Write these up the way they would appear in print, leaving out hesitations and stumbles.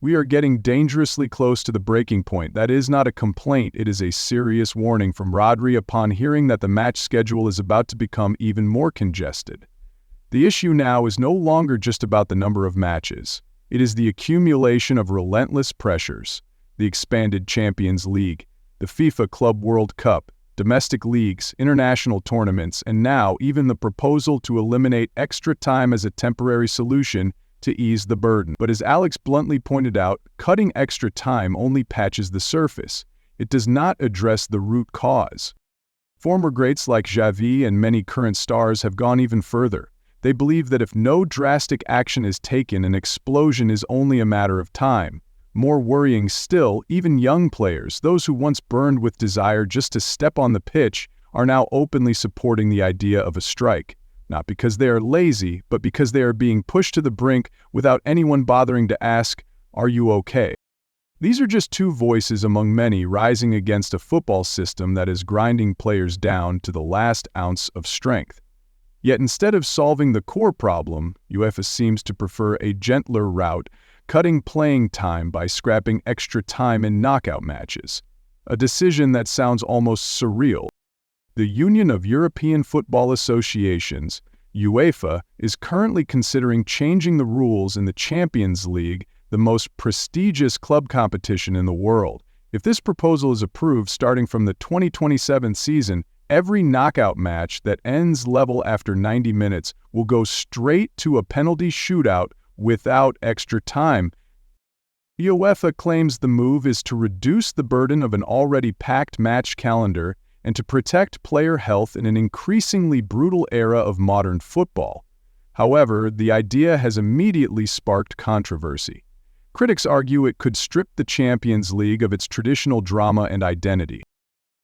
We are getting dangerously close to the breaking point. That is not a complaint, it is a serious warning from Rodri upon hearing that the match schedule is about to become even more congested. The issue now is no longer just about the number of matches. It is the accumulation of relentless pressures. The expanded Champions League, the FIFA Club World Cup, domestic leagues, international tournaments, and now even the proposal to eliminate extra time as a temporary solution to ease the burden. But as Alex bluntly pointed out, cutting extra time only patches the surface. It does not address the root cause. Former greats like Xavi and many current stars have gone even further. They believe that if no drastic action is taken, an explosion is only a matter of time. More worrying still, even young players, those who once burned with desire just to step on the pitch, are now openly supporting the idea of a strike. Not because they are lazy, but because they are being pushed to the brink without anyone bothering to ask, "Are you okay?" These are just two voices among many rising against a football system that is grinding players down to the last ounce of strength. Yet instead of solving the core problem, UEFA seems to prefer a gentler route, cutting playing time by scrapping extra time in knockout matches. A decision that sounds almost surreal. The Union of European Football Associations, UEFA, is currently considering changing the rules in the Champions League, the most prestigious club competition in the world. If this proposal is approved starting from the 2027 season, every knockout match that ends level after 90 minutes will go straight to a penalty shootout without extra time. UEFA claims the move is to reduce the burden of an already packed match calendar and to protect player health in an increasingly brutal era of modern football. However, the idea has immediately sparked controversy. Critics argue it could strip the Champions League of its traditional drama and identity.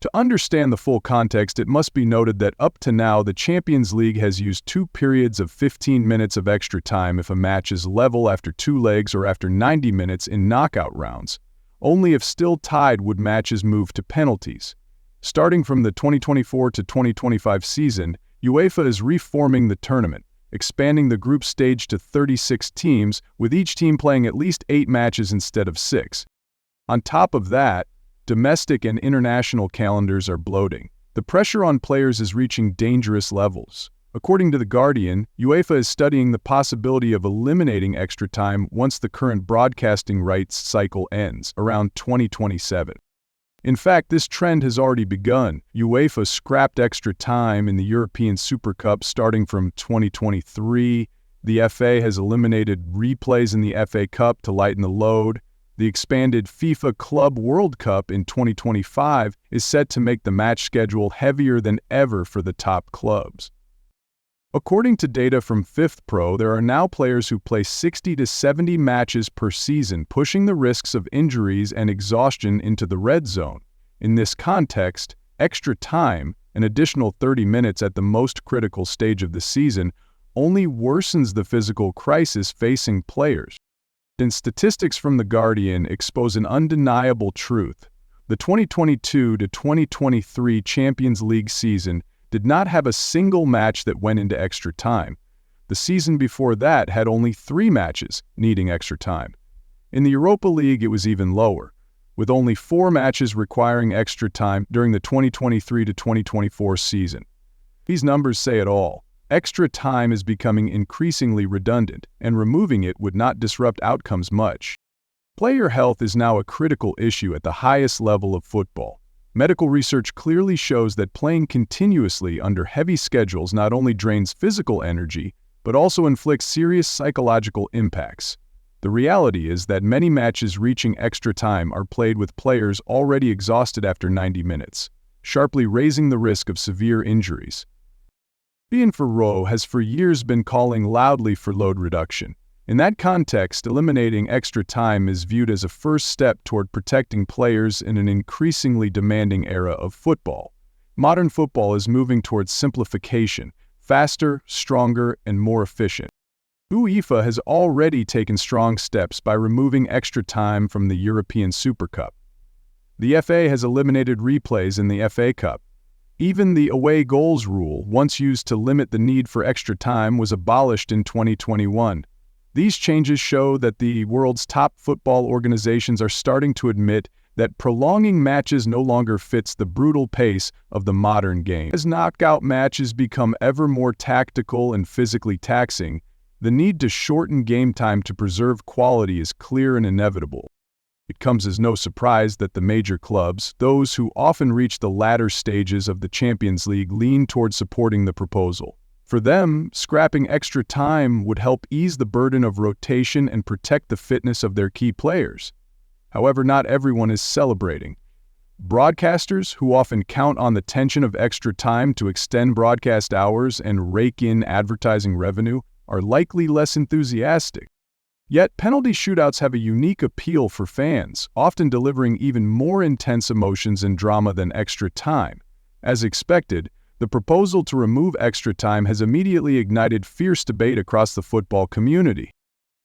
To understand the full context, it must be noted that up to now, the Champions League has used 2 periods of 15 minutes of extra time if a match is level after 2 legs or after 90 minutes in knockout rounds. Only if still tied would matches move to penalties. Starting from the 2024 to 2025 season, UEFA is reforming the tournament, expanding the group stage to 36 teams, with each team playing at least 8 matches instead of 6. On top of that, domestic and international calendars are bloating. The pressure on players is reaching dangerous levels. According to The Guardian, UEFA is studying the possibility of eliminating extra time once the current broadcasting rights cycle ends, around 2027. In fact, this trend has already begun. UEFA scrapped extra time in the European Super Cup starting from 2023. The FA has eliminated replays in the FA Cup to lighten the load. The expanded FIFA Club World Cup in 2025 is set to make the match schedule heavier than ever for the top clubs. According to data from Fifth Pro, there are now players who play 60 to 70 matches per season, pushing the risks of injuries and exhaustion into the red zone. In this context, extra time, an additional 30 minutes at the most critical stage of the season, only worsens the physical crisis facing players. And statistics from The Guardian expose an undeniable truth. The 2022 to 2023 Champions League season did not have a single match that went into extra time. The season before that had only 3 matches needing extra time. In the Europa League, it was even lower, with only 4 matches requiring extra time during the 2023 to 2024 season. These numbers say it all. Extra time is becoming increasingly redundant, and removing it would not disrupt outcomes much. Player health is now a critical issue at the highest level of football. Medical research clearly shows that playing continuously under heavy schedules not only drains physical energy, but also inflicts serious psychological impacts. The reality is that many matches reaching extra time are played with players already exhausted after 90 minutes, sharply raising the risk of severe injuries. Bienforo has for years been calling loudly for load reduction. In that context, eliminating extra time is viewed as a first step toward protecting players in an increasingly demanding era of football. Modern football is moving towards simplification, faster, stronger, and more efficient. UEFA has already taken strong steps by removing extra time from the European Super Cup. The FA has eliminated replays in the FA Cup. Even the away goals rule, once used to limit the need for extra time, was abolished in 2021. These changes show that the world's top football organizations are starting to admit that prolonging matches no longer fits the brutal pace of the modern game. As knockout matches become ever more tactical and physically taxing, the need to shorten game time to preserve quality is clear and inevitable. It comes as no surprise that the major clubs, those who often reach the latter stages of the Champions League, lean toward supporting the proposal. For them, scrapping extra time would help ease the burden of rotation and protect the fitness of their key players. However, not everyone is celebrating. Broadcasters, who often count on the tension of extra time to extend broadcast hours and rake in advertising revenue, are likely less enthusiastic. Yet, penalty shootouts have a unique appeal for fans, often delivering even more intense emotions and drama than extra time. As expected, the proposal to remove extra time has immediately ignited fierce debate across the football community.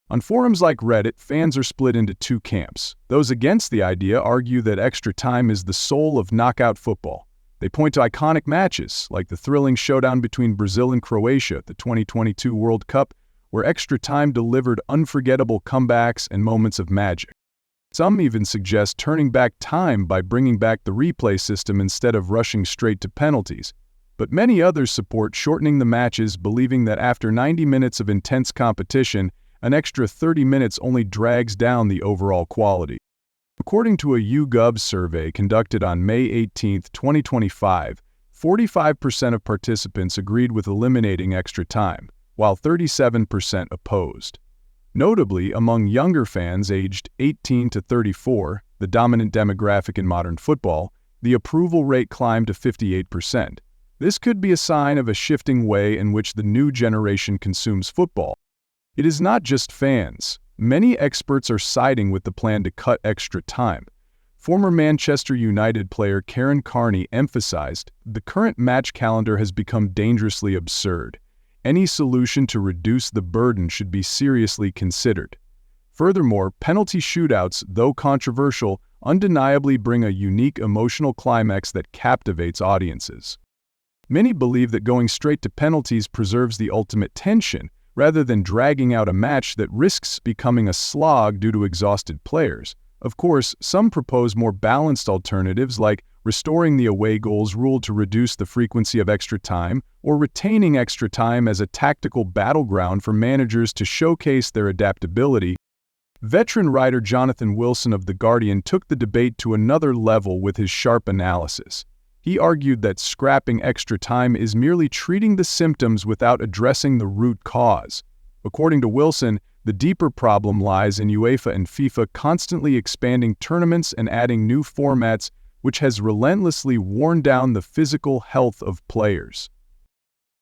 On forums like Reddit, fans are split into two camps. Those against the idea argue that extra time is the soul of knockout football. They point to iconic matches, like the thrilling showdown between Brazil and Croatia at the 2022 World Cup, where extra time delivered unforgettable comebacks and moments of magic. Some even suggest turning back time by bringing back the replay system instead of rushing straight to penalties. But many others support shortening the matches, believing that after 90 minutes of intense competition, an extra 30 minutes only drags down the overall quality. According to a YouGov survey conducted on May 18, 2025, 45% of participants agreed with eliminating extra time, while 37% opposed. Notably, among younger fans aged 18 to 34, the dominant demographic in modern football, the approval rate climbed to 58%. This could be a sign of a shifting way in which the new generation consumes football. It is not just fans. Many experts are siding with the plan to cut extra time. Former Manchester United player Karen Carney emphasized, "The current match calendar has become dangerously absurd. Any solution to reduce the burden should be seriously considered." Furthermore, penalty shootouts, though controversial, undeniably bring a unique emotional climax that captivates audiences. Many believe that going straight to penalties preserves the ultimate tension, rather than dragging out a match that risks becoming a slog due to exhausted players. Of course, some propose more balanced alternatives like restoring the away goals rule to reduce the frequency of extra time, or retaining extra time as a tactical battleground for managers to showcase their adaptability. Veteran writer Jonathan Wilson of The Guardian took the debate to another level with his sharp analysis. He argued that scrapping extra time is merely treating the symptoms without addressing the root cause. According to Wilson, the deeper problem lies in UEFA and FIFA constantly expanding tournaments and adding new formats, which has relentlessly worn down the physical health of players.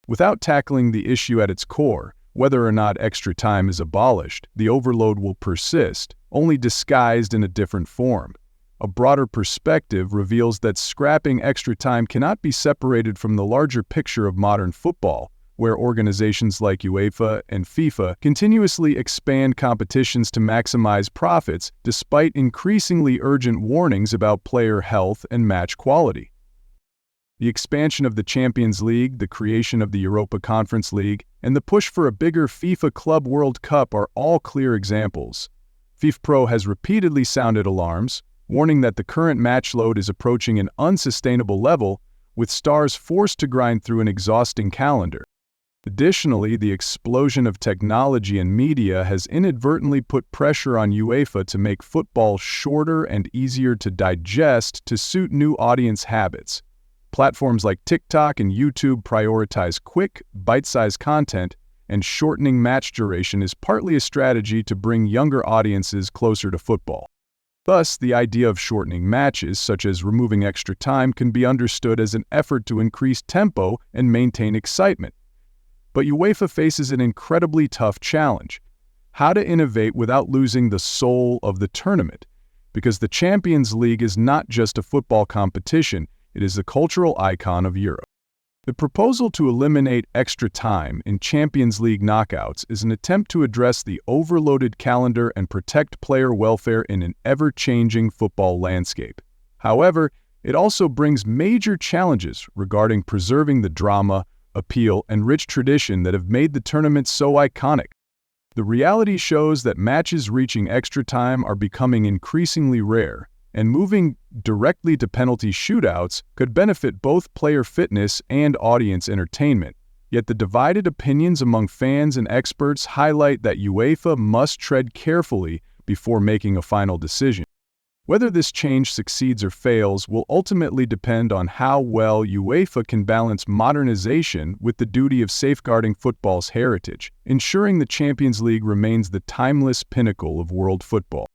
Without tackling the issue at its core, whether or not extra time is abolished, the overload will persist, only disguised in a different form. A broader perspective reveals that scrapping extra time cannot be separated from the larger picture of modern football, where organizations like UEFA and FIFA continuously expand competitions to maximize profits despite increasingly urgent warnings about player health and match quality. The expansion of the Champions League, the creation of the Europa Conference League, and the push for a bigger FIFA Club World Cup are all clear examples. FIFA Pro has repeatedly sounded alarms, warning that the current match load is approaching an unsustainable level, with stars forced to grind through an exhausting calendar. Additionally, the explosion of technology and media has inadvertently put pressure on UEFA to make football shorter and easier to digest to suit new audience habits. Platforms like TikTok and YouTube prioritize quick, bite-sized content, and shortening match duration is partly a strategy to bring younger audiences closer to football. Thus, the idea of shortening matches, such as removing extra time, can be understood as an effort to increase tempo and maintain excitement. But UEFA faces an incredibly tough challenge: how to innovate without losing the soul of the tournament. Because the Champions League is not just a football competition, it is the cultural icon of Europe. The proposal to eliminate extra time in Champions League knockouts is an attempt to address the overloaded calendar and protect player welfare in an ever-changing football landscape. However, it also brings major challenges regarding preserving the drama, appeal, and rich tradition that have made the tournament so iconic. The reality shows that matches reaching extra time are becoming increasingly rare, and moving directly to penalty shootouts could benefit both player fitness and audience entertainment. Yet the divided opinions among fans and experts highlight that UEFA must tread carefully before making a final decision. Whether this change succeeds or fails will ultimately depend on how well UEFA can balance modernization with the duty of safeguarding football's heritage, ensuring the Champions League remains the timeless pinnacle of world football.